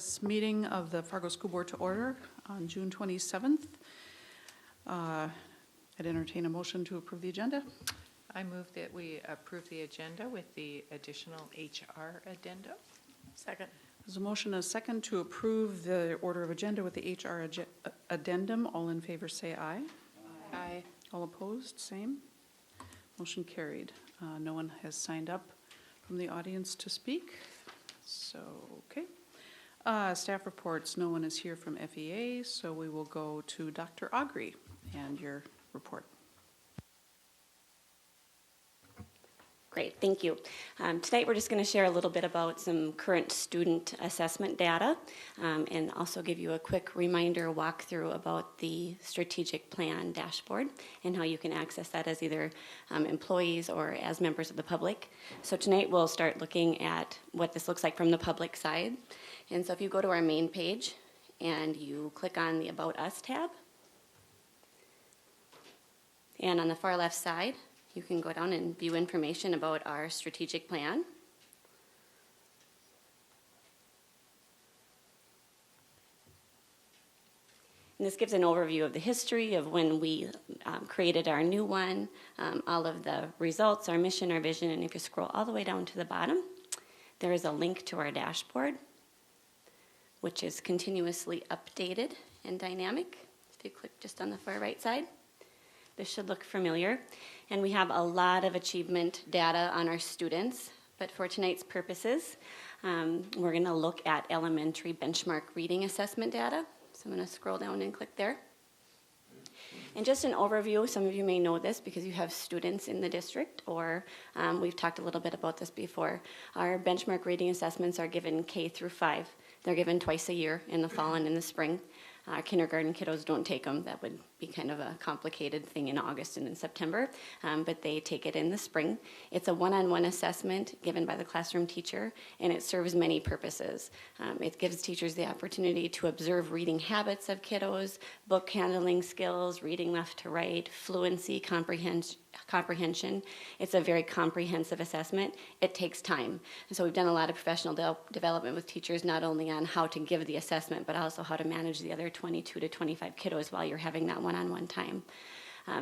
This meeting of the Fargo School Board to order on June 27th. I'd entertain a motion to approve the agenda. I move that we approve the agenda with the additional HR addenda. Second. There's a motion and a second to approve the order of agenda with the HR addendum. All in favor say aye. Aye. All opposed, same. Motion carried. No one has signed up from the audience to speak. So, okay. Staff reports, no one is here from FEA, so we will go to Dr. Augrey and your report. Great, thank you. Tonight we're just going to share a little bit about some current student assessment data and also give you a quick reminder walkthrough about the strategic plan dashboard and how you can access that as either employees or as members of the public. So tonight we'll start looking at what this looks like from the public side. And so if you go to our main page and you click on the About Us tab, and on the far left side, you can go down and view information about our strategic plan. And this gives an overview of the history of when we created our new one, all of the results, our mission, our vision, and if you scroll all the way down to the bottom, there is a link to our dashboard, which is continuously updated and dynamic. If you click just on the far right side, this should look familiar. And we have a lot of achievement data on our students, but for tonight's purposes, we're gonna look at elementary benchmark reading assessment data. So I'm gonna scroll down and click there. And just an overview, some of you may know this because you have students in the district, or we've talked a little bit about this before. Our benchmark reading assessments are given K through 5. They're given twice a year, in the fall and in the spring. Our kindergarten kiddos don't take them. That would be kind of a complicated thing in August and in September, but they take it in the spring. It's a one-on-one assessment given by the classroom teacher, and it serves many purposes. It gives teachers the opportunity to observe reading habits of kiddos, book handling skills, reading left to right, fluency, comprehension. It's a very comprehensive assessment. It takes time. And so we've done a lot of professional development with teachers, not only on how to give the assessment, but also how to manage the other 22 to 25 kiddos while you're having that one-on-one time.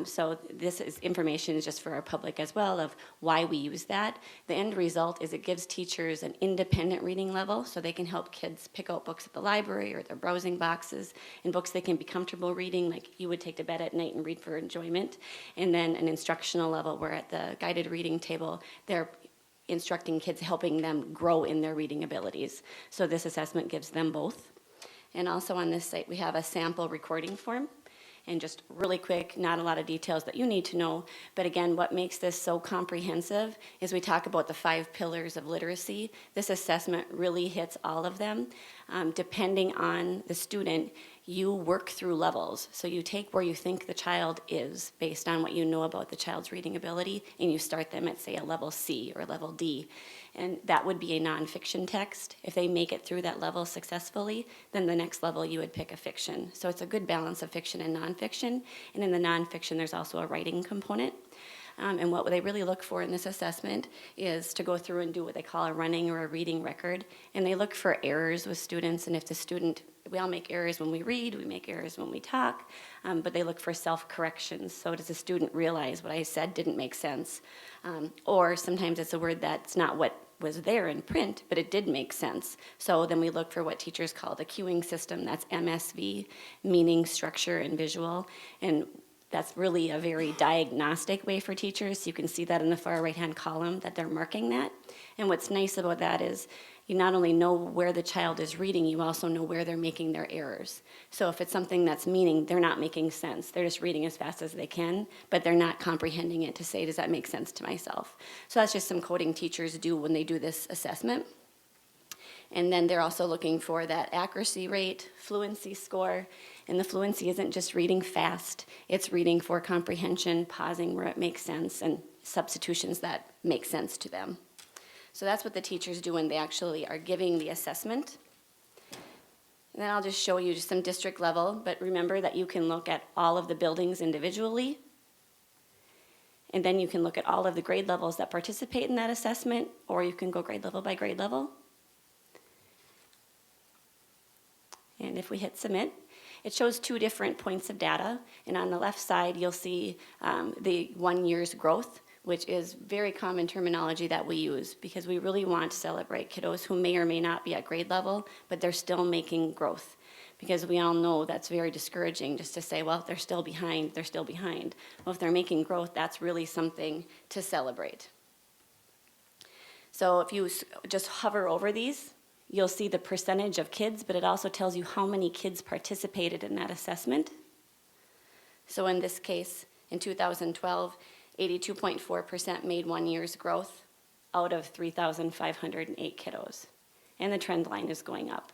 So this is information is just for our public as well of why we use that. The end result is it gives teachers an independent reading level so they can help kids pick out books at the library or their browsing boxes and books they can be comfortable reading, like you would take to bed at night and read for enjoyment. And then an instructional level where at the guided reading table, they're instructing kids, helping them grow in their reading abilities. So this assessment gives them both. And also on this site, we have a sample recording form. And just really quick, not a lot of details that you need to know, but again, what makes this so comprehensive is we talk about the 5 pillars of literacy. This assessment really hits all of them. Depending on the student, you work through levels. So you take where you think the child is based on what you know about the child's reading ability, and you start them at, say, a level C or a level D. And that would be a nonfiction text. If they make it through that level successfully, then the next level you would pick a fiction. So it's a good balance of fiction and nonfiction. And in the nonfiction, there's also a writing component. And what they really look for in this assessment is to go through and do what they call a running or a reading record. And they look for errors with students. And if the student, we all make errors when we read, we make errors when we talk, but they look for self-corrections. So does the student realize what I said didn't make sense? Or sometimes it's a word that's not what was there in print, but it did make sense. So then we look for what teachers call the cueing system. That's MSV, meaning, structure, and visual. And that's really a very diagnostic way for teachers. You can see that in the far right-hand column that they're marking that. And what's nice about that is you not only know where the child is reading, you also know where they're making their errors. So if it's something that's meaning, they're not making sense. They're just reading as fast as they can, but they're not comprehending it to say, does that make sense to myself? So that's just some coding teachers do when they do this assessment. And then they're also looking for that accuracy rate, fluency score, and the fluency isn't just reading fast, it's reading for comprehension, pausing where it makes sense, and substitutions that make sense to them. So that's what the teachers do when they actually are giving the assessment. And then I'll just show you just some district level, but remember that you can look at all of the buildings individually, and then you can look at all of the grade levels that participate in that assessment, or you can go grade level by grade level. And if we hit submit, it shows 2 different points of data. And on the left side, you'll see the 1 year's growth, which is very common terminology that we use because we really want to celebrate kiddos who may or may not be at grade level, but they're still making growth. Because we all know that's very discouraging just to say, well, they're still behind, they're still behind. Well, if they're making growth, that's really something to celebrate. So if you just hover over these, you'll see the percentage of kids, but it also tells you how many kids participated in that assessment. So in this case, in 2012, 82.4% made 1 year's growth out of 3,508 kiddos. And the trend line is going up.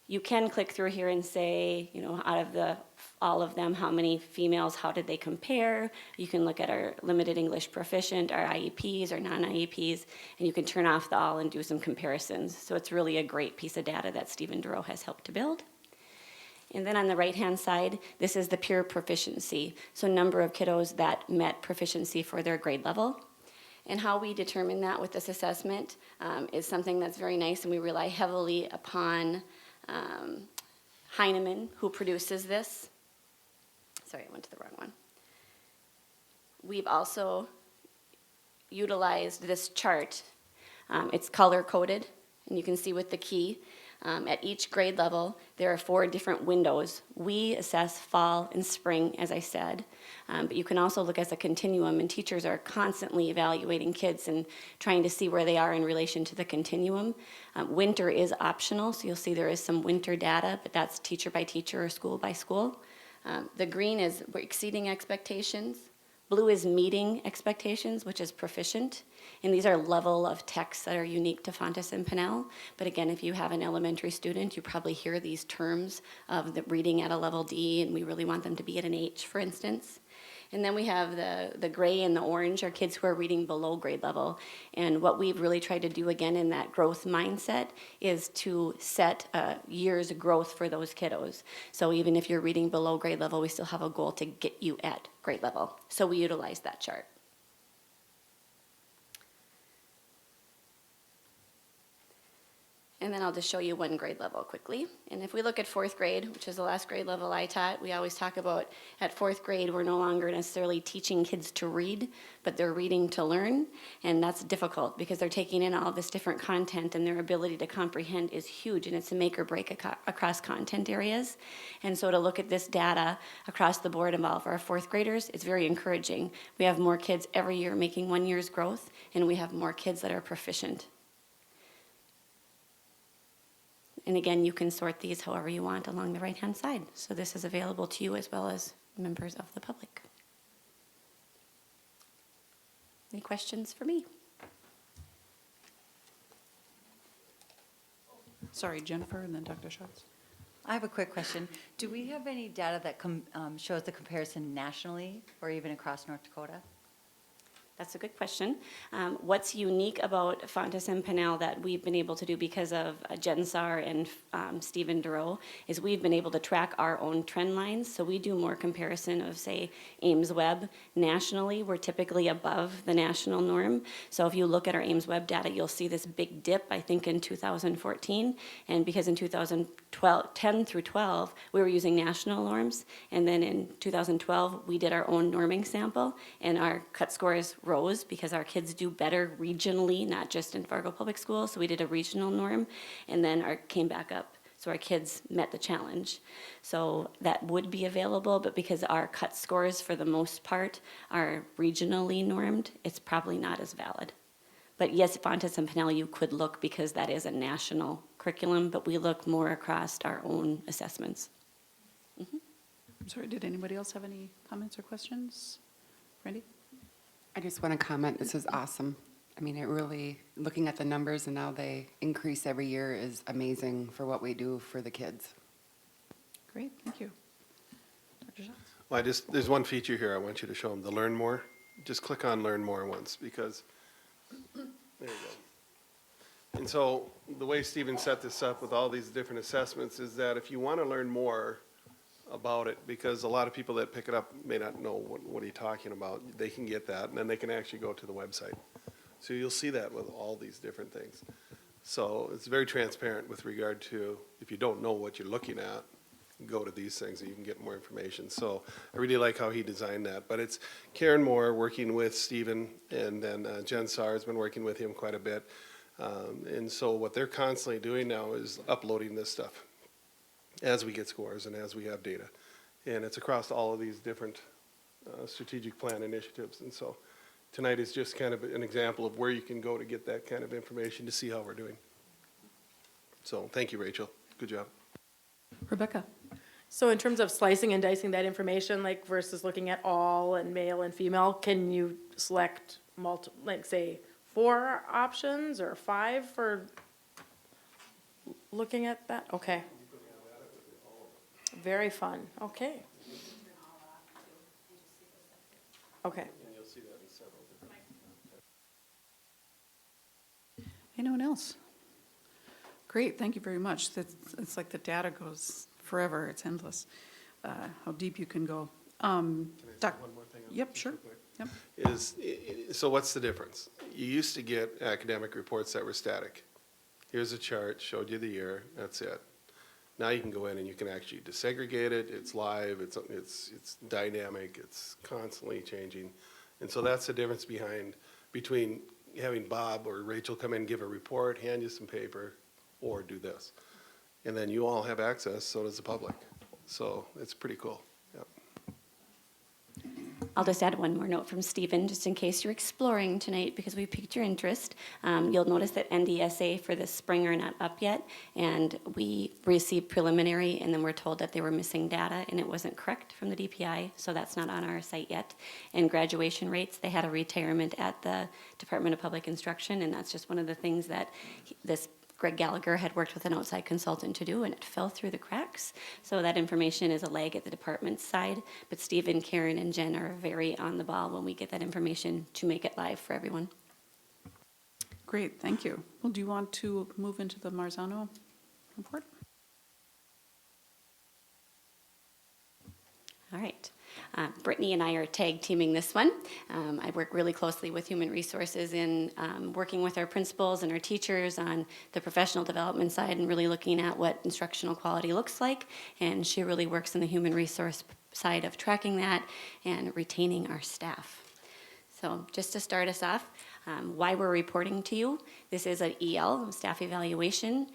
You can click through here and say, out of all of them, how many females, how did they compare? You can look at our limited English proficient, our IEPs, our non-IEPs, and you can turn off the all and do some comparisons. So it's really a great piece of data that Stephen Duro has helped to build. And then on the right-hand side, this is the pure proficiency. So number of kiddos that met proficiency for their grade level. And how we determine that with this assessment is something that's very nice, and we rely heavily upon Heinemann, who produces this. Sorry, I went to the wrong one. We've also utilized this chart. It's color-coded, and you can see with the key. At each grade level, there are 4 different windows. We assess fall and spring, as I said, but you can also look as a continuum, and teachers are constantly evaluating kids and trying to see where they are in relation to the continuum. Winter is optional, so you'll see there is some winter data, but that's teacher by teacher or school by school. The green is we're exceeding expectations. Blue is meeting expectations, which is proficient. And these are level of texts that are unique to Fountas and Pinnell. But again, if you have an elementary student, you probably hear these terms of the reading at a level D, and we really want them to be at an H, for instance. And then we have the gray and the orange are kids who are reading below grade level. And what we've really tried to do again in that growth mindset is to set a year's growth for those kiddos. So even if you're reading below grade level, we still have a goal to get you at grade level. So we utilize that chart. And then I'll just show you 1 grade level quickly. And if we look at 4th grade, which is the last grade level I taught, we always talk about at 4th grade, we're no longer necessarily teaching kids to read, but they're reading to learn. And that's difficult because they're taking in all this different content, and their ability to comprehend is huge, and it's a make or break across content areas. And so to look at this data across the board of all of our 4th graders, it's very encouraging. We have more kids every year making 1 year's growth, and we have more kids that are proficient. And again, you can sort these however you want along the right-hand side. So this is available to you as well as members of the public. Any questions for me? Sorry, Jennifer, and then Dr. Schatz. I have a quick question. Do we have any data that shows the comparison nationally or even across North Dakota? That's a good question. What's unique about Fountas and Pinnell that we've been able to do because of Jen Saar and Stephen Duro is we've been able to track our own trend lines. So we do more comparison of, say, Ames Web. Nationally, we're typically above the national norm. So if you look at our Ames Web data, you'll see this big dip, I think, in 2014. And because in 2010 through 12, we were using national norms. And then in 2012, we did our own norming sample, and our cut scores rose because our kids do better regionally, not just in Fargo Public Schools. So we did a regional norm, and then came back up. So our kids met the challenge. So that would be available, but because our cut scores for the most part are regionally normed, it's probably not as valid. But yes, Fountas and Pinnell, you could look because that is a national curriculum, but we look more across our own assessments. Mm-hmm. I'm sorry, did anybody else have any comments or questions? Randy? I just want to comment, this is awesome. I mean, it really, looking at the numbers and how they increase every year is amazing for what we do for the kids. Great, thank you. Dr. Schatz? Well, there's one feature here I want you to show them, the Learn More. Just click on Learn More once, because, there you go. And so the way Stephen set this up with all these different assessments is that if you want to learn more about it, because a lot of people that pick it up may not know what are you talking about, they can get that, and then they can actually go to the website. So you'll see that with all these different things. So it's very transparent with regard to, if you don't know what you're looking at, go to these things and you can get more information. So I really like how he designed that. But it's Karen Moore working with Stephen, and then Jen Saar has been working with him quite a bit. And so what they're constantly doing now is uploading this stuff as we get scores and as we have data. And it's across all of these different strategic plan initiatives. And so tonight is just kind of an example of where you can go to get that kind of information to see how we're doing. So thank you, Rachel. Good job. Rebecca? So in terms of slicing and dicing that information, like versus looking at all and male and female, can you select like say 4 options or 5 for looking at that? Okay. Very fun. Okay. Okay. Anyone else? Great, thank you very much. It's like the data goes forever, it's endless, how deep you can go. Can I say Doc- one more thing? Yep, sure. Yep. So what's the difference? You used to get academic reports that were static. Here's a chart, showed you the year, that's it. Now you can go in and you can actually desegregate it, it's live, it's dynamic, it's constantly changing. And so that's the difference between having Bob or Rachel come in, give a report, hand you some paper, or do this. And then you all have access, so does the public. So it's pretty cool. Yep. I'll just add one more note from Stephen, just in case you're exploring tonight, because we piqued your interest. You'll notice that NDSA for this spring are not up yet, and we received preliminary, and then we're told that they were missing data, and it wasn't correct from the DPI, so that's not on our site yet. And graduation rates, they had a retirement at the Department of Public Instruction, and that's just one of the things that this Greg Gallagher had worked with an outside consultant to do, and it fell through the cracks. So that information is a lag at the department's side, but Stephen, Karen, and Jen are very on the ball when we get that information to make it live for everyone. Great, thank you. Well, do you want to move into the Marzano report? All right. Brittany and I are tag teaming this one. I work really closely with Human Resources in working with our principals and our teachers on the professional development side and really looking at what instructional quality looks like. And she really works on the human resource side of tracking that and retaining our staff. So just to start us off, why we're reporting to you. This is an EL, staff evaluation,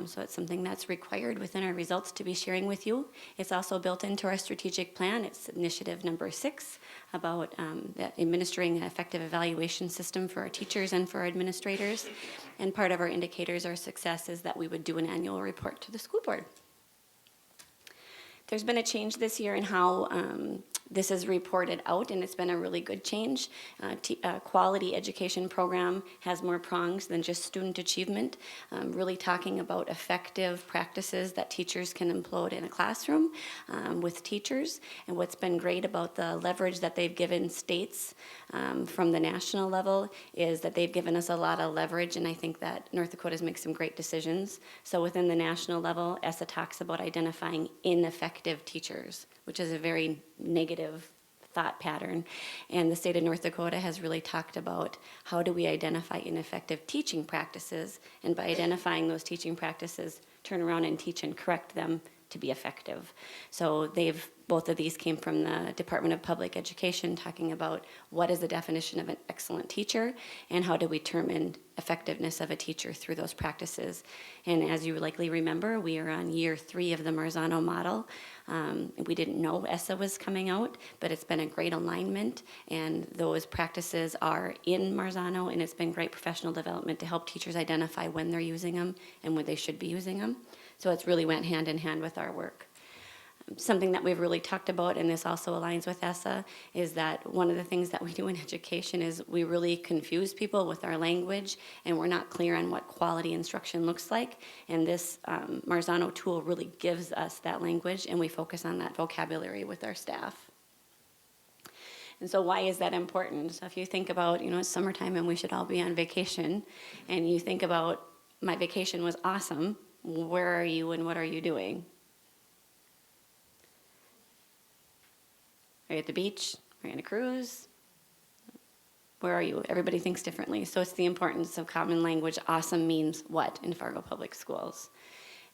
so it's something that's required within our results to be sharing with you. It's also built into our strategic plan. It's initiative number 6 about administering an effective evaluation system for our teachers and for our administrators. And part of our indicators of success is that we would do an annual report to the school board. There's been a change this year in how this is reported out, and it's been a really good change. Quality education program has more prongs than just student achievement, really talking about effective practices that teachers can employ in a classroom with teachers. And what's been great about the leverage that they've given states from the national level is that they've given us a lot of leverage, and I think that North Dakota's makes some great decisions. So within the national level, ESSA talks about identifying ineffective teachers, which is a very negative thought pattern. And the state of North Dakota has really talked about how do we identify ineffective teaching practices, and by identifying those teaching practices, turn around and teach and correct them to be effective. So both of these came from the Department of Public Education, talking about what is the definition of an excellent teacher and how do we determine effectiveness of a teacher through those practices. And as you likely remember, we are on year 3 of the Marzano model. We didn't know ESSA was coming out, but it's been a great alignment, and those practices are in Marzano, and it's been great professional development to help teachers identify when they're using them and when they should be using them. So it's really went hand in hand with our work. Something that we've really talked about, and this also aligns with ESSA, is that one of the things that we do in education is we really confuse people with our language, and we're not clear on what quality instruction looks like. And this Marzano tool really gives us that language, and we focus on that vocabulary with our staff. And so why is that important? So if you think about, it's summertime and we should all be on vacation, and you think about, my vacation was awesome, where are you and what are you doing? Are you at the beach? Are you on a cruise? Where are you? Everybody thinks differently. So it's the importance of common language. Awesome means what in Fargo Public Schools?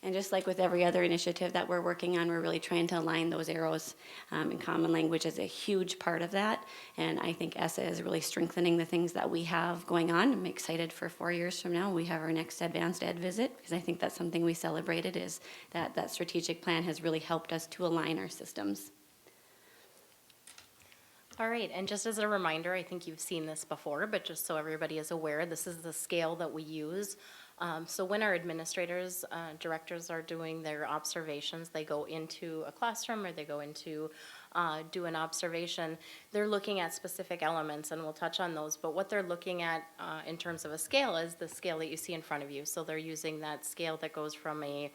And just like with every other initiative that we're working on, we're really trying to align those arrows, and common language is a huge part of that. And I think ESSA is really strengthening the things that we have going on. I'm excited for 4 years from now. We have our next advanced ed visit, because I think that's something we celebrated, is that strategic plan has really helped us to align our systems. All right, and just as a reminder, I think you've seen this before, but just so everybody is aware, this is the scale that we use. So when our administrators, directors are doing their observations, they go into a classroom or they go into do an observation, they're looking at specific elements, and we'll touch on those, but what they're looking at in terms of a scale is the scale that you see in front of you. So they're using that scale that goes from a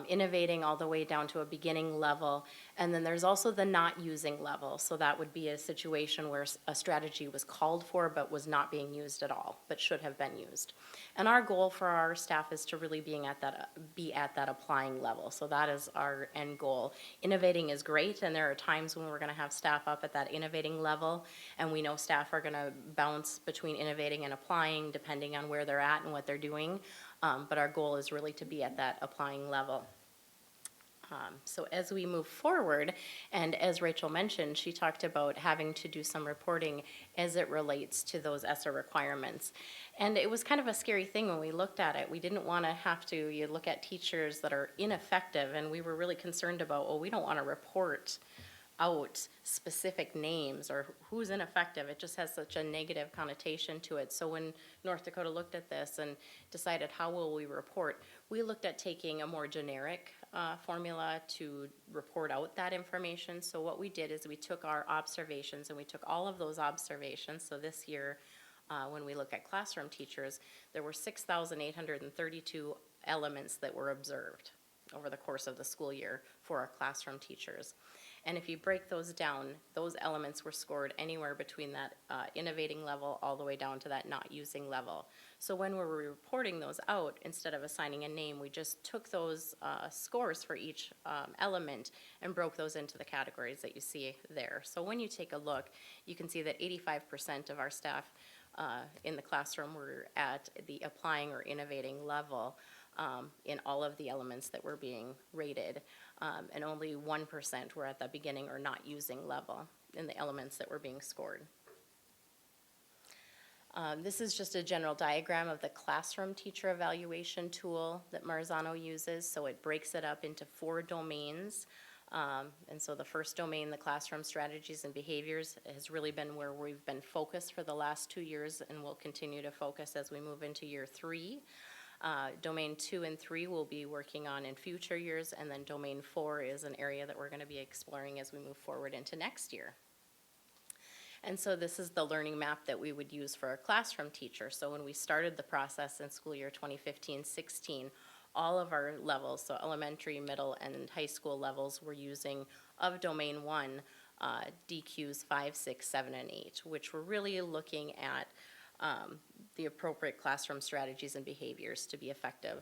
innovating all the way down to a beginning level. And then there's also the not using level. So that would be a situation where a strategy was called for but was not being used at all, but should have been used. And our goal for our staff is to really be at that applying level. So that is our end goal. Innovating is great, and there are times when we're going to have staff up at that innovating level, and we know staff are going to bounce between innovating and applying depending on where they're at and what they're doing. But our goal is really to be at that applying level. So as we move forward, and as Rachel mentioned, she talked about having to do some reporting as it relates to those ESSA requirements. And it was kind of a scary thing when we looked at it. We didn't want to have to, you look at teachers that are ineffective, and we were really concerned about, well, we don't want to report out specific names or who's ineffective. It just has such a negative connotation to it. So when North Dakota looked at this and decided how will we report, we looked at taking a more generic formula to report out that information. So what we did is we took our observations, and we took all of those observations. So this year, when we look at classroom teachers, there were 6,832 elements that were observed over the course of the school year for our classroom teachers. And if you break those down, those elements were scored anywhere between that innovating level all the way down to that not using level. So when we were reporting those out, instead of assigning a name, we just took those scores for each element and broke those into the categories that you see there. So when you take a look, you can see that 85% of our staff in the classroom were at the applying or innovating level in all of the elements that were being rated. And only 1% were at the beginning or not using level in the elements that were being scored. This is just a general diagram of the classroom teacher evaluation tool that Marzano uses. So it breaks it up into 4 domains. And so the first domain, the classroom strategies and behaviors, has really been where we've been focused for the last 2 years, and will continue to focus as we move into year 3. Domain 2 and 3 we'll be working on in future years, and then domain 4 is an area that we're going to be exploring as we move forward into next year. And so this is the learning map that we would use for a classroom teacher. So when we started the process in school year 2015-16, all of our levels, so elementary, middle, and high school levels, were using, of domain 1, DQs 5, 6, 7, and 8, which were really looking at the appropriate classroom strategies and behaviors to be effective.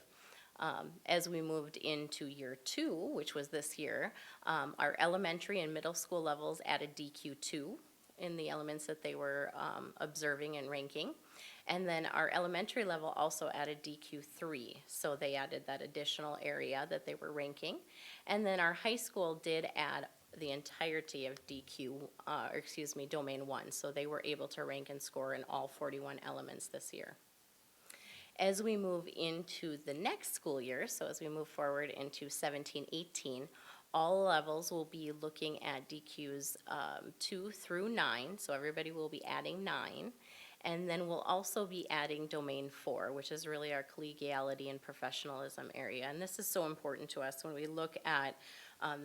As we moved into year 2, which was this year, our elementary and middle school levels added DQ2 in the elements that they were observing and ranking. And then our elementary level also added DQ3, so they added that additional area that they were ranking. And then our high school did add the entirety of domain 1, so they were able to rank and score in all 41 elements this year. As we move into the next school year, so as we move forward into 17-18, all levels will be looking at DQs 2 through 9, so everybody will be adding 9. And then we'll also be adding domain 4, which is really our collegiality and professionalism area. And this is so important to us when we look at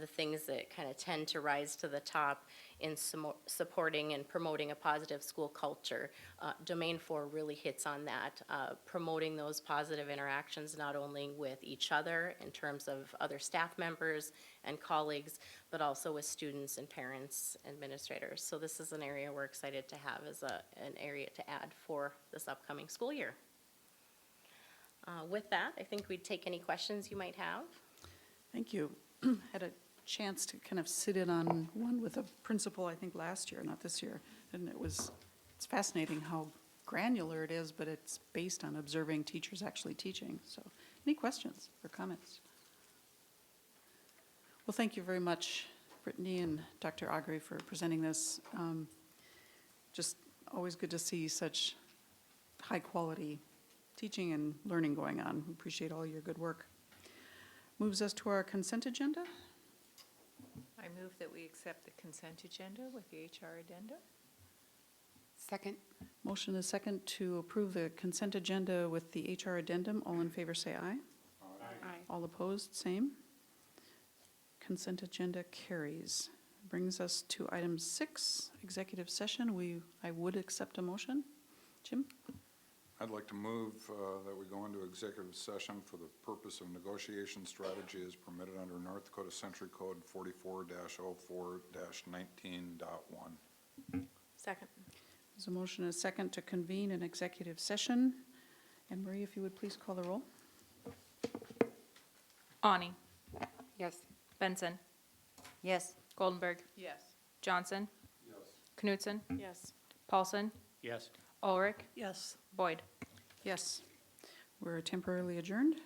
the things that kind of tend to rise to the top in supporting and promoting a positive school culture. Domain 4 really hits on that, promoting those positive interactions not only with each other in terms of other staff members and colleagues, but also with students and parents, administrators. So this is an area we're excited to have as an area to add for this upcoming school year. With that, I think we'd take any questions you might have. Thank you. Had a chance to kind of sit in on one with a principal, I think last year, not this year, and it was It's fascinating how granular it is, but it's based on observing teachers actually teaching. So, any questions or comments? Well, thank you very much, Brittany and Dr. Augrey, for presenting this. Just always good to see such high-quality teaching and learning going on. We appreciate all your good work. Moves us to our consent agenda. I move that we accept the consent agenda with the HR addenda. Second? Motion is second to approve the consent agenda with the HR addendum. All in favor, say aye. Aye. All opposed, same. Consent agenda carries. Brings us to item 6, executive session. I would accept a motion. Jim? I'd like to move that we go into executive session for the purpose of negotiation strategy as permitted under North Dakota Century Code 44-04-19.1. Second. There's a motion and a second to convene an executive session. And Marie, if you would please call the roll. Ani, Yes. Benson, Yes. Goldenberg, Yes. Johnson, Knutson, Yes. Paulson, Yes. Ulrich, Yes. Boyd. Yes. We're temporarily adjourned.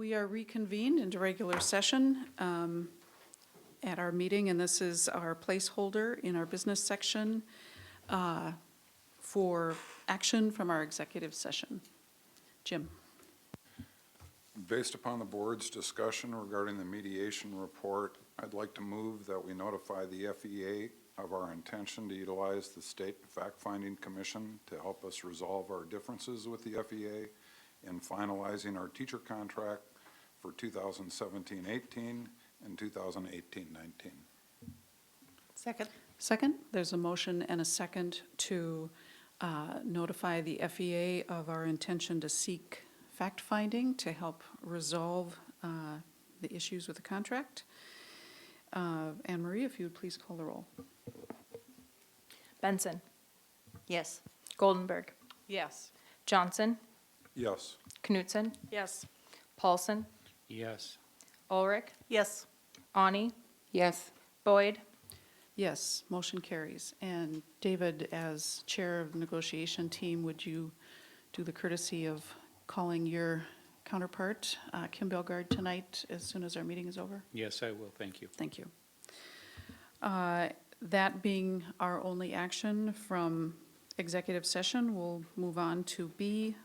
We are reconvened into regular session at our meeting, and this is our placeholder in our business section for action from our executive session. Jim? Based upon the board's discussion regarding the mediation report, I'd like to move that we notify the FEA of our intention to utilize the State Fact-Finding Commission to help us resolve our differences with the FEA in finalizing our teacher contract for 2017-18 and 2018-19. Second. Second, there's a motion and a second to notify the FEA of our intention to seek fact-finding to help resolve the issues with the contract. Anne Marie, if you would please call the roll. Benson. Yes. Goldenberg. Yes. Johnson. Yes. Knutson. Yes. Paulson. Yes. Ulrich. Yes. Ani. Yes. Boyd. Yes, motion carries. And David, as chair of the negotiation team, would you do the courtesy of calling your counterpart, Kim Belgard, tonight as soon as our meeting is over? Yes, I will. Thank you. Thank you. That being our only action from executive session, we'll move on to B,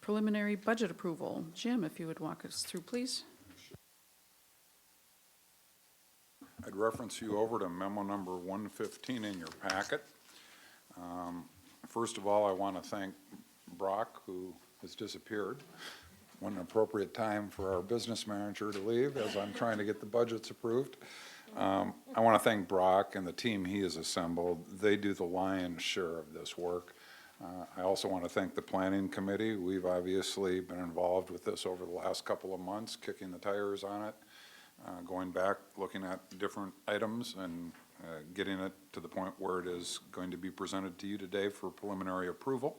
preliminary budget approval. Jim, if you would walk us through, please. I'd reference you over to memo number 115 in your packet. First of all, I want to thank Brock, who has disappeared. One appropriate time for our business manager to leave as I'm trying to get the budgets approved. I want to thank Brock and the team he has assembled. They do the lion's share of this work. I also want to thank the planning committee. We've obviously been involved with this over the last couple of months, kicking the tires on it, going back, looking at different items and getting it to the point where it is going to be presented to you today for preliminary approval.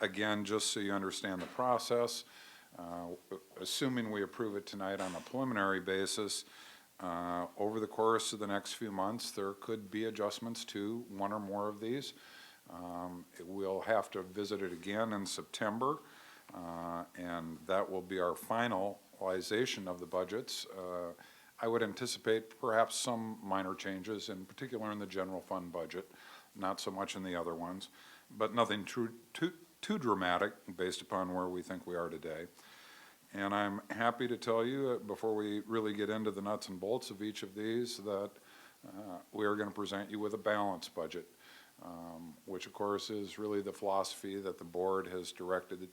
Again, just so you understand the process, assuming we approve it tonight on a preliminary basis, over the course of the next few months, there could be adjustments to one or more of these. We'll have to visit it again in September, and that will be our finalization of the budgets. I would anticipate perhaps some minor changes, in particular in the general fund budget, not so much in the other ones, but nothing too dramatic based upon where we think we are today. And I'm happy to tell you, before we really get into the nuts and bolts of each of these, that we are going to present you with a balanced budget, which of course is really the philosophy that the board has directed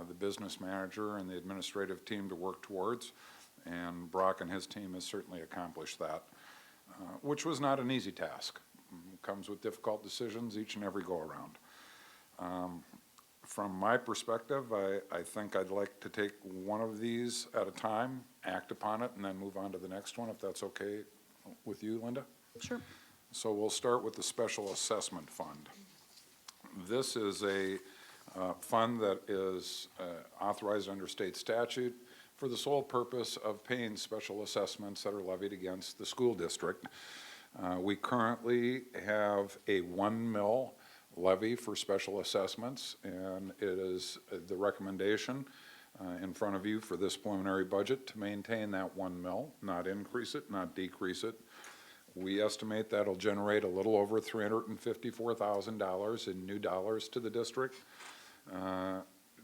the business manager and the administrative team to work towards. And Brock and his team has certainly accomplished that, which was not an easy task. It comes with difficult decisions each and every go-around. From my perspective, I think I'd like to take one of these at a time, act upon it, and then move on to the next one, if that's okay with you, Linda? Sure. So we'll start with the Special Assessment Fund. This is a fund that is authorized under state statute for the sole purpose of paying special assessments that are levied against the school district. We currently have a 1 mil levy for special assessments, and it is the recommendation in front of you for this preliminary budget to maintain that 1 mil, not increase it, not decrease it. We estimate that'll generate a little over $354,000 in new dollars to the district.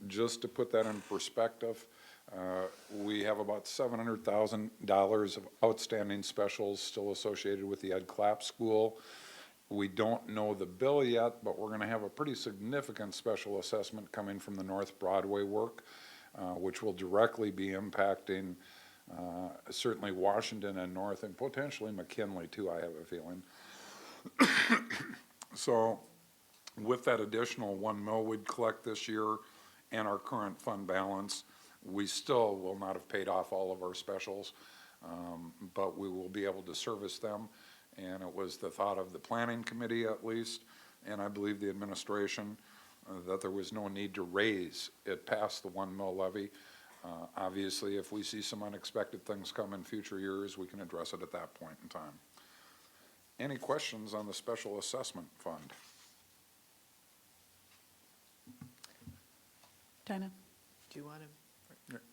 Just to put that in perspective, we have about $700,000 of outstanding specials still associated with the Ed Clapp School. We don't know the bill yet, but we're going to have a pretty significant special assessment coming from the North Broadway work, which will directly be impacting certainly Washington and North, and potentially McKinley too, I have a feeling. So with that additional 1 mil we'd collect this year and our current fund balance, we still will not have paid off all of our specials, but we will be able to service them. And it was the thought of the planning committee, at least, and I believe the administration, that there was no need to raise it past the 1 mil levy. Obviously, if we see some unexpected things come in future years, we can address it at that point in time. Any questions on the Special Assessment Fund? Dinah? Do you want to,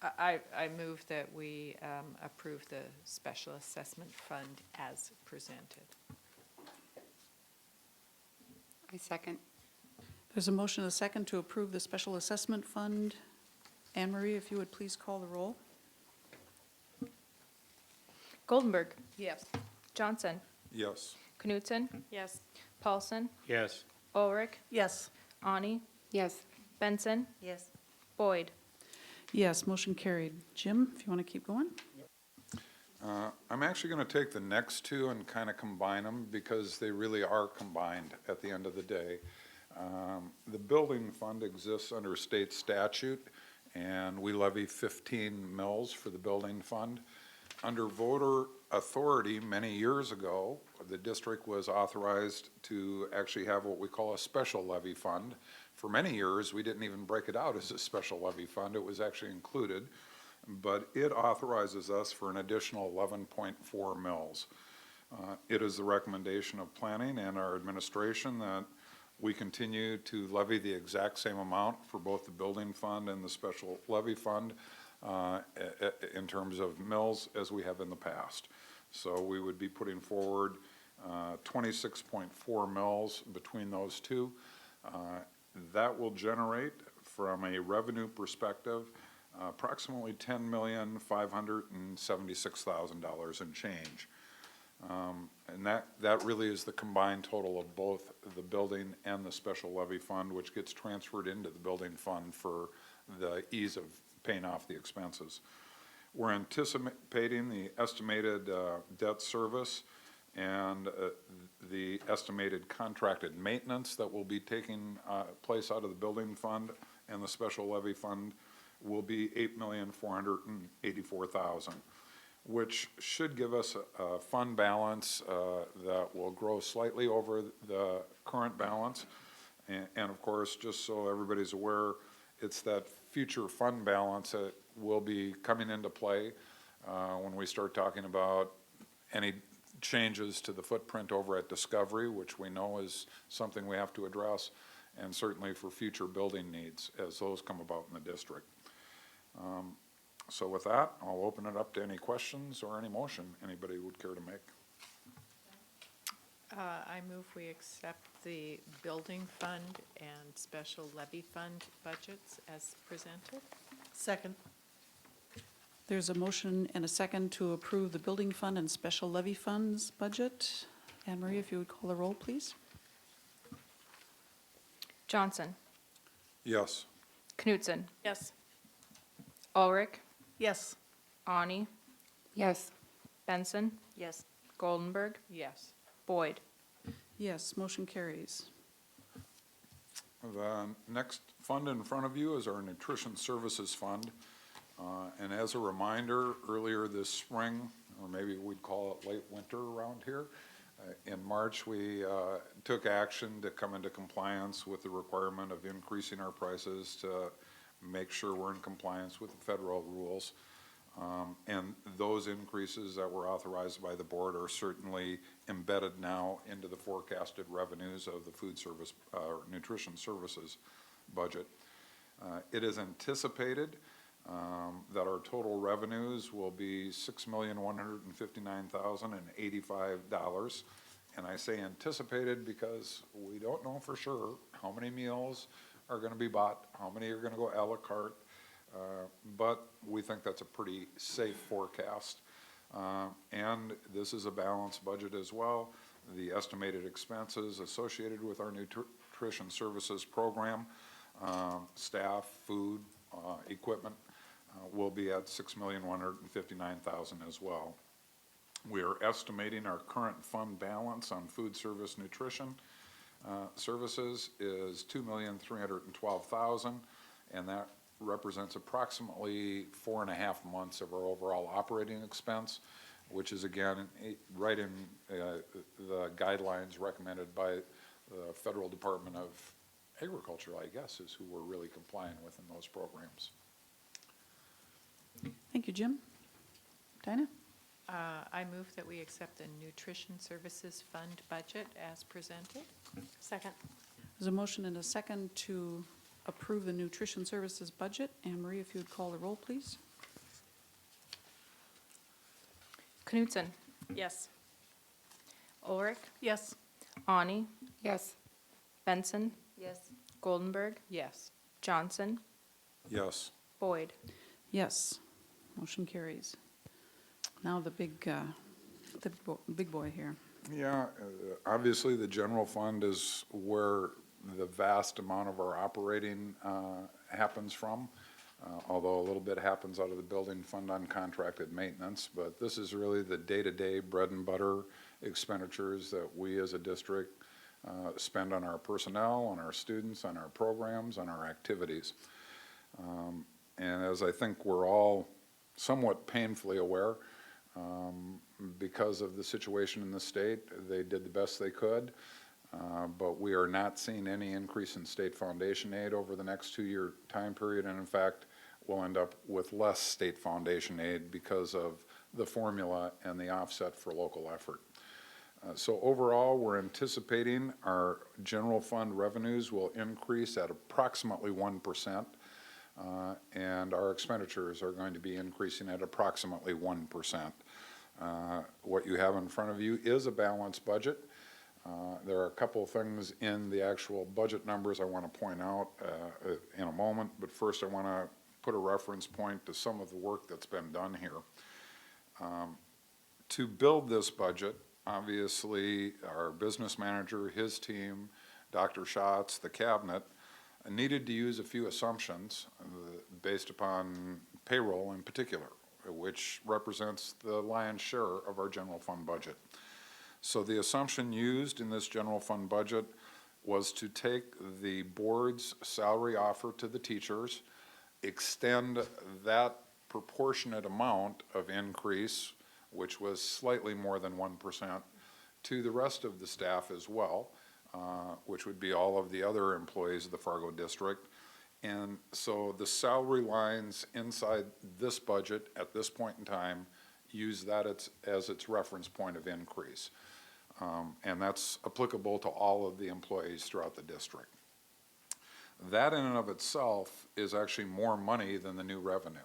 I move that we approve the special assessment fund as presented. I second. There's a motion and a second to approve the special assessment fund. Anne Marie, if you would please call the roll. Goldenberg, Yes. Johnson, Yes. Knutson, Yes. Paulson, Yes. Ulrich, Yes. Ani, Yes. Benson, Yes. Boyd. Yes, motion carried. Jim, if you want to keep going? I'm actually going to take the next two and kind of combine them because they really are combined at the end of the day. The building fund exists under state statute, and we levy 15 mills for the building fund. Under voter authority, many years ago, the district was authorized to actually have what we call a special levy fund. For many years, we didn't even break it out as a special levy fund. It was actually included, but it authorizes us for an additional 11.4 mills. It is the recommendation of planning and our administration that we continue to levy the exact same amount for both the building fund and the special levy fund in terms of mills as we have in the past. So we would be putting forward 26.4 mills between those two. That will generate, from a revenue perspective, approximately $10,576,000 in change. And that really is the combined total of both the building and the special levy fund, which gets transferred into the building fund for the ease of paying off the expenses. We're anticipating the estimated debt service and the estimated contracted maintenance that will be taking place out of the building fund and the special levy fund will be $8,484,000, which should give us a fund balance that will grow slightly over the current balance. And of course, just so everybody's aware, it's that future fund balance that will be coming into play when we start talking about any changes to the footprint over at Discovery, which we know is something we have to address, and certainly for future building needs as those come about in the district. So with that, I'll open it up to any questions or any motion anybody would care to make. I move we accept the building fund and special levy fund budgets as presented. Second. There's a motion and a second to approve the building fund and special levy funds budget. Anne Marie, if you would call the roll, please. Johnson, Yes. Knutson, Yes. Ulrich, Yes. Ani, Yes. Benson, Yes. Goldenberg, Yes. Boyd. Yes, motion carries. The next fund in front of you is our Nutrition Services Fund. And as a reminder, earlier this spring, or maybe we'd call it late winter around here, in March, we took action to come into compliance with the requirement of increasing our prices to make sure we're in compliance with the federal rules. And those increases that were authorized by the board are certainly embedded now into the forecasted revenues of the food service, nutrition services budget. It is anticipated that our total revenues will be $6,159,085. And I say anticipated because we don't know for sure how many meals are going to be bought, how many are going to go a la carte, but we think that's a pretty safe forecast. And this is a balanced budget as well. The estimated expenses associated with our nutrition services program, staff, food, equipment, will be at $6,159,000 as well. We are estimating our current fund balance on food service nutrition services is $2,312,000, and that represents approximately 4.5 months of our overall operating expense, which is again right in the guidelines recommended by the Federal Department of Agriculture, I guess, is who we're really complying with in those programs. Thank you, Jim. Dinah? I move that we accept the Nutrition Services Fund budget as presented. Second. There's a motion and a second to approve the nutrition services budget. Anne Marie, if you would call the roll, please. Knutson, Yes. Ulrich, Yes. Ani, Yes. Benson, Yes. Goldenberg, Yes. Johnson, Yes. Boyd. Yes, motion carries. Now the big boy here. Yeah, obviously, the general fund is where the vast amount of our operating happens from, although a little bit happens out of the building fund on contracted maintenance. But this is really the day-to-day bread and butter expenditures that we as a district spend on our personnel, on our students, on our programs, on our activities. And as I think we're all somewhat painfully aware, because of the situation in the state, they did the best they could, but we are not seeing any increase in state foundation aid over the next 2-year time period, and in fact, we'll end up with less state foundation aid because of the formula and the offset for local effort. So overall, we're anticipating our general fund revenues will increase at approximately 1%. And our expenditures are going to be increasing at approximately 1%. What you have in front of you is a balanced budget. There are a couple of things in the actual budget numbers I want to point out in a moment, but first I want to put a reference point to some of the work that's been done here. To build this budget, obviously our business manager, his team, Dr. Schatz, the cabinet, needed to use a few assumptions based upon payroll in particular, which represents the lion's share of our general fund budget. So the assumption used in this general fund budget was to take the board's salary offer to the teachers, extend that proportionate amount of increase, which was slightly more than 1%, to the rest of the staff as well, which would be all of the other employees of the Fargo district. And so the salary lines inside this budget at this point in time use that as its reference point of increase. And that's applicable to all of the employees throughout the district. That in and of itself is actually more money than the new revenue,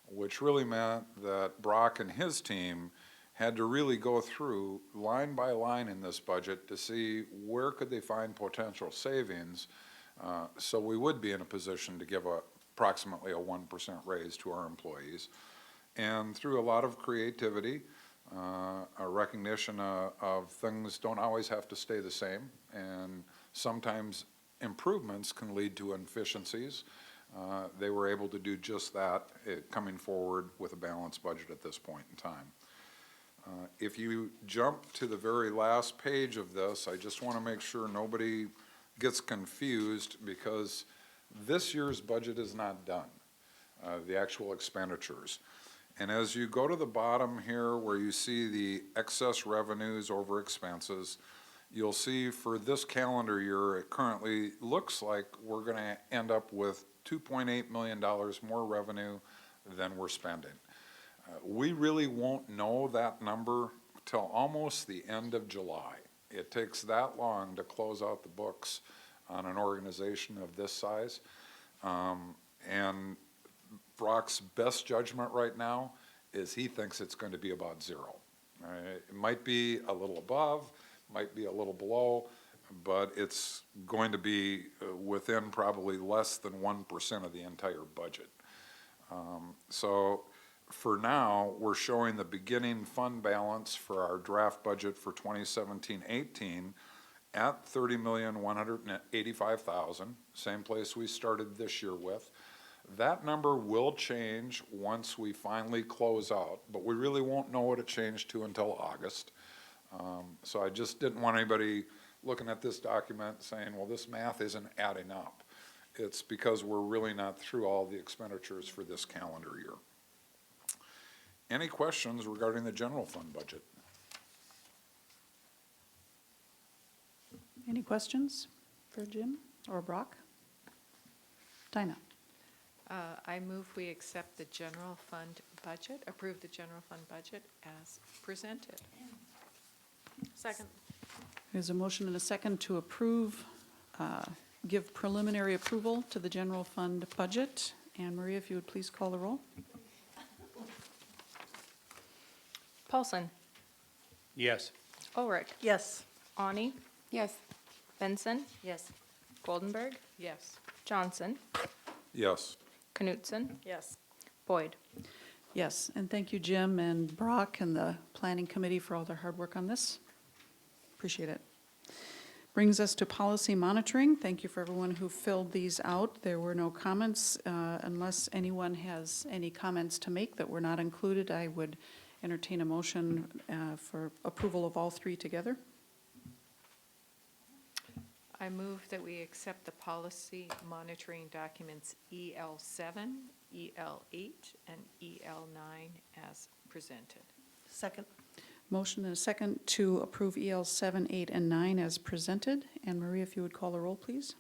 which really meant that Brock and his team had to really go through line by line in this budget to see where could they find potential savings, so we would be in a position to give approximately a 1% raise to our employees. And through a lot of creativity, a recognition of things don't always have to stay the same, and sometimes improvements can lead to efficiencies. They were able to do just that, coming forward with a balanced budget at this point in time. If you jump to the very last page of this, I just want to make sure nobody gets confused, because this year's budget is not done, the actual expenditures. And as you go to the bottom here where you see the excess revenues over expenses, you'll see for this calendar year, it currently looks like we're going to end up with $2.8 million more revenue than we're spending. We really won't know that number till almost the end of July. It takes that long to close out the books on an organization of this size. And Brock's best judgment right now is he thinks it's going to be about zero. It might be a little above, might be a little below, but it's going to be within probably less than 1% of the entire budget. So for now, we're showing the beginning fund balance for our draft budget for 2017-18 at $30,185,000, same place we started this year with. That number will change once we finally close out, but we really won't know what it changed to until August. So I just didn't want anybody looking at this document saying, well, this math isn't adding up. It's because we're really not through all the expenditures for this calendar year. Any questions regarding the general fund budget? Any questions for Jim or Brock? Dinah? I move we accept the general fund budget, approve the general fund budget as presented. Second. There's a motion and a second to approve give preliminary approval to the general fund budget. And Maria, if you would please call the roll. Paulson. Yes. Ulrich. Yes. Ani. Yes. Benson. Yes. Goldenberg. Yes. Johnson. Yes. Knutson. Yes. Boyd. Yes, and thank you, Jim and Brock and the planning committee for all their hard work on this. Appreciate it. Brings us to policy monitoring. Thank you for everyone who filled these out. There were no comments. Unless anyone has any comments to make that were not included, I would entertain a motion for approval of all three together. I move that we accept the policy monitoring documents EL7, EL8, and EL9 as presented. Second. Motion and a second to approve EL 7, 8, and 9 as presented. And Maria, if you would call the roll, please.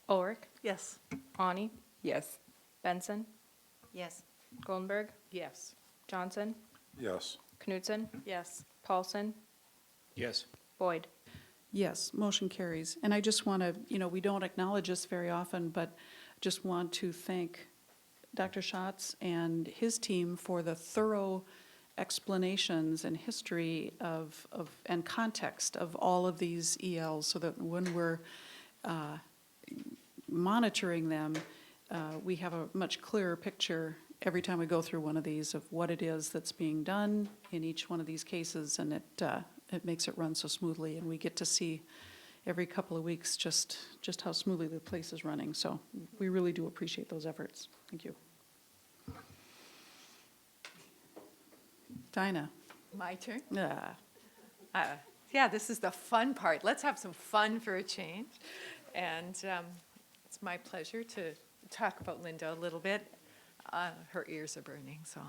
Ulrich. Yes. Ani. Yes. Benson. Yes. Goldenberg. Yes. Johnson. Yes. Knutson. Yes. Paulson. Yes. Boyd. Yes, motion carries. And I just want to, we don't acknowledge this very often, but just want to thank Dr. Schatz and his team for the thorough explanations and history and context of all of these ELs, so that when we're monitoring them, we have a much clearer picture every time we go through one of these of what it is that's being done in each one of these cases, and it makes it run so smoothly, and we get to see every couple of weeks just how smoothly the place is running. So we really do appreciate those efforts. Thank you. Dinah. My turn? Yeah. Yeah, this is the fun part. Let's have some fun for a change. And it's my pleasure to talk about Linda a little bit. Her ears are burning, so.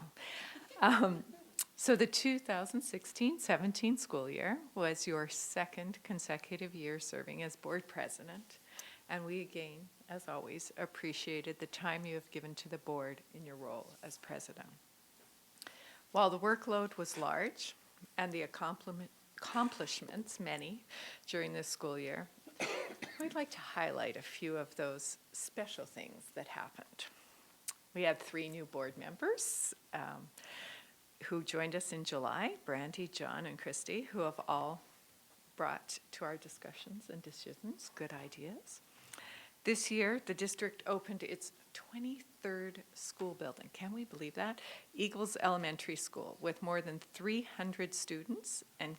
So the 2016-17 school year was your second consecutive year serving as board president. And we again, as always, appreciated the time you have given to the board in your role as president. While the workload was large and the accomplishments many during this school year, I'd like to highlight a few of those special things that happened. We had 3 new board members who joined us in July, Brandy, John, and Christy, who have all brought to our discussions and decisions good ideas. This year, the district opened its 23rd school building. Can we believe that? Eagles Elementary School, with more than 300 students, and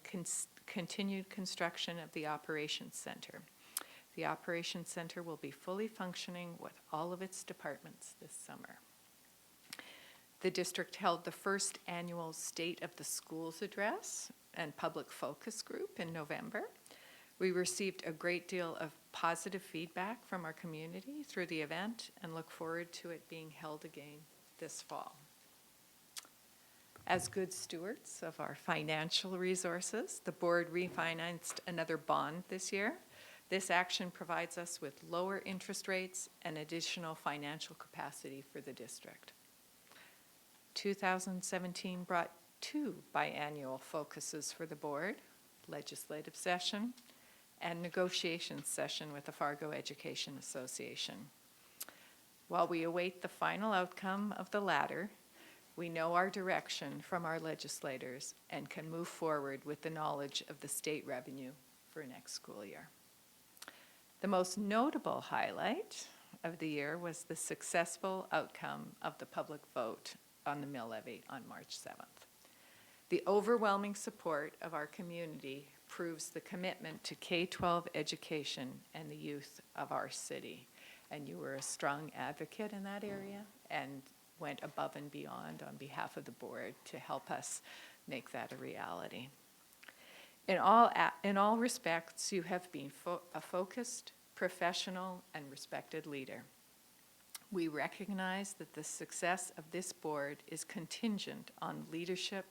continued construction of the Operations Center. The Operations Center will be fully functioning with all of its departments this summer. The district held the first annual State of the Schools address and public focus group in November. We received a great deal of positive feedback from our community through the event and look forward to it being held again this fall. As good stewards of our financial resources, the board refinanced another bond this year. This action provides us with lower interest rates and additional financial capacity for the district. 2017 brought 2 biannual focuses for the board: legislative session and negotiation session with the Fargo Education Association. While we await the final outcome of the latter, we know our direction from our legislators and can move forward with the knowledge of the state revenue for next school year. The most notable highlight of the year was the successful outcome of the public vote on the mill levy on March 7th. The overwhelming support of our community proves the commitment to K-12 education and the youth of our city. And you were a strong advocate in that area and went above and beyond on behalf of the board to help us make that a reality. In all respects, you have been a focused, professional, and respected leader. We recognize that the success of this board is contingent on leadership,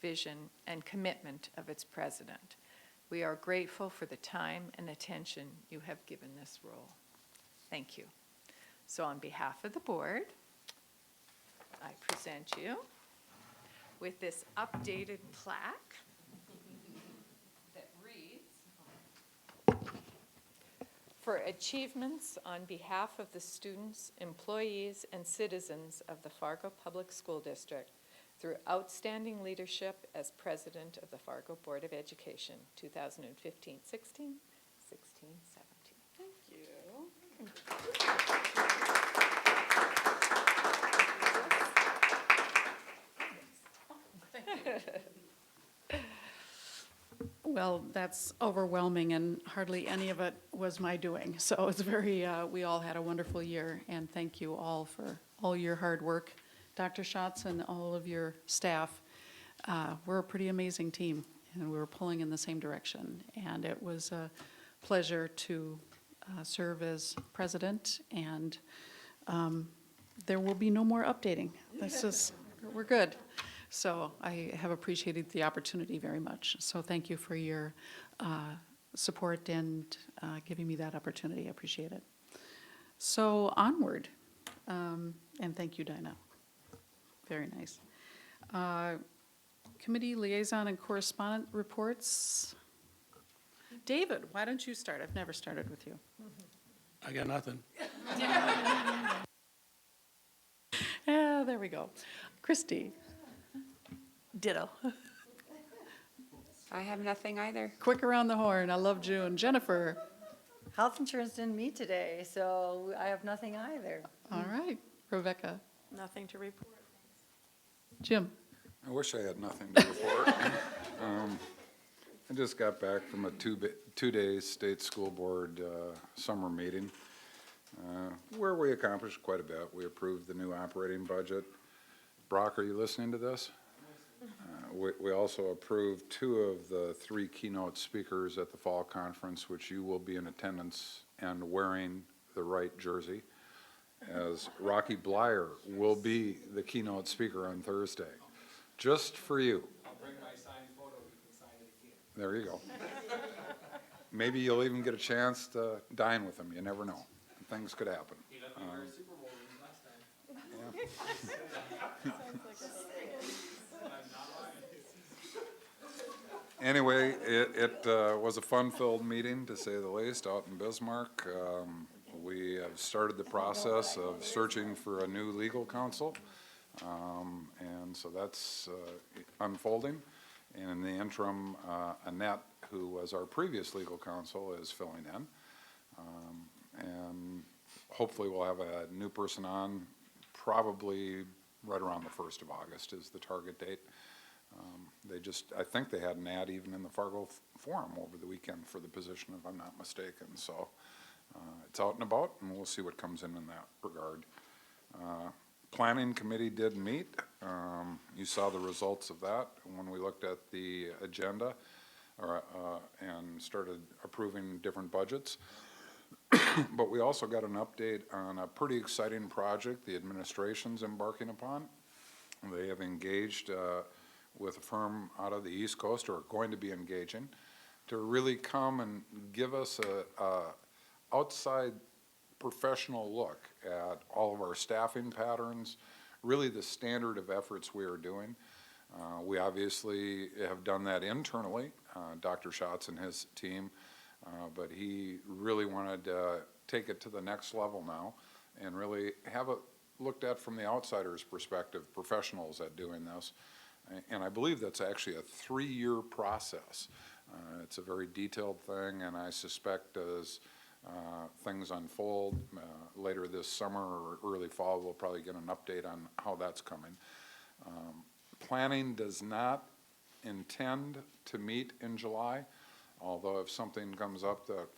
vision, and commitment of its president. We are grateful for the time and attention you have given this role. Thank you. So on behalf of the board, I present you with this updated plaque that reads, for achievements on behalf of the students, employees, and citizens of the Fargo Public School District through outstanding leadership as president of the Fargo Board of Education, 2015-16, 16-17. Thank you. Well, that's overwhelming, and hardly any of it was my doing. So it's very, we all had a wonderful year, and thank you all for all your hard work. Dr. Schatz and all of your staff, we're a pretty amazing team, and we were pulling in the same direction. And it was a pleasure to serve as president, and there will be no more updating. This is, we're good. So I have appreciated the opportunity very much. So thank you for your support and giving me that opportunity. I appreciate it. So onward, and thank you, Dinah. Very nice. Committee liaison and correspondent reports. David, why don't you start? I've never started with you. I got nothing. Yeah, there we go. Christy. Ditto. I have nothing either. Quick around the horn. I love June. Jennifer. Health insurance didn't meet today, so I have nothing either. All right. Rebecca. Nothing to report. Jim. I wish I had nothing to report. I just got back from a two-day state school board summer meeting where we accomplished quite a bit. We approved the new operating budget. Brock, are you listening to this? We also approved 2 of the 3 keynote speakers at the fall conference, which you will be in attendance and wearing the right jersey, as Rocky Blyer will be the keynote speaker on Thursday, just for you. I'll bring my signed photo, you can sign it again. There you go. Maybe you'll even get a chance to dine with him. You never know. Things could happen. He let me wear a Super Bowl rings last time. Anyway, it was a fun-filled meeting, to say the least, out in Bismarck. We have started the process of searching for a new legal counsel, and so that's unfolding. And in the interim, Annette, who was our previous legal counsel, is filling in. And hopefully we'll have a new person on, probably right around the 1st of August is the target date. I think they had an ad even in the Fargo Forum over the weekend for the position, if I'm not mistaken. So it's out and about, and we'll see what comes in that regard. Planning committee did meet. You saw the results of that when we looked at the agenda and started approving different budgets. But we also got an update on a pretty exciting project the administration's embarking upon. They have engaged with a firm out of the East Coast, or are going to be engaging, to really come and give us a outside professional look at all of our staffing patterns, really the standard of efforts we are doing. We obviously have done that internally, Dr. Schatz and his team, but he really wanted to take it to the next level now and really have it looked at from the outsider's perspective, professionals at doing this. And I believe that's actually a 3-year process. It's a very detailed thing, and I suspect as things unfold later this summer or early fall, we'll probably get an update on how that's coming. Planning does not intend to meet in July, although if something comes up that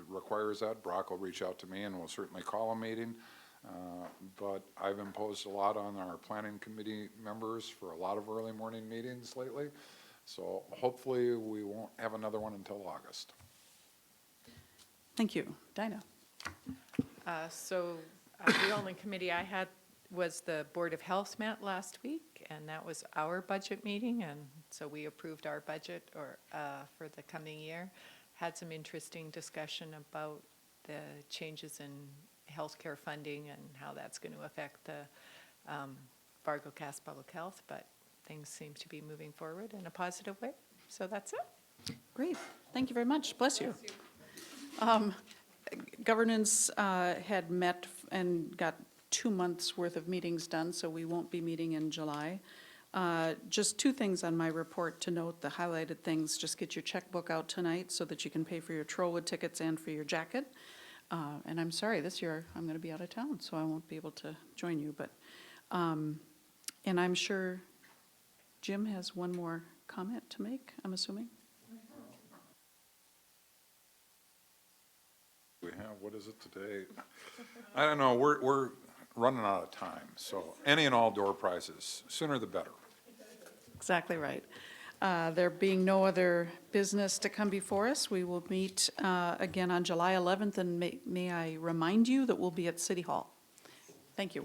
requires that, Brock will reach out to me and we'll certainly call a meeting. But I've imposed a lot on our planning committee members for a lot of early morning meetings lately. So hopefully we won't have another one until August. Thank you. Dinah. The only committee I had was the Board of Health met last week, and that was our budget meeting, and so we approved our budget for the coming year. Had some interesting discussion about the changes in healthcare funding and how that's going to affect the Fargo Cass Public Health, but things seem to be moving forward in a positive way. So that's it. Great. Thank you very much. Bless you. Governance had met and got 2 months' worth of meetings done, so we won't be meeting in July. Just 2 things on my report to note, the highlighted things, just get your checkbook out tonight so that you can pay for your Trollwood tickets and for your jacket. And I'm sorry, this year I'm going to be out of town, so I won't be able to join you, but, and I'm sure Jim has one more comment to make, I'm assuming? We have, what is it today? I don't know, we're running out of time, so any and all door prizes, sooner the better. Exactly right. There being no other business to come before us, we will meet again on July 11th, and may I remind you that we'll be at City Hall. Thank you.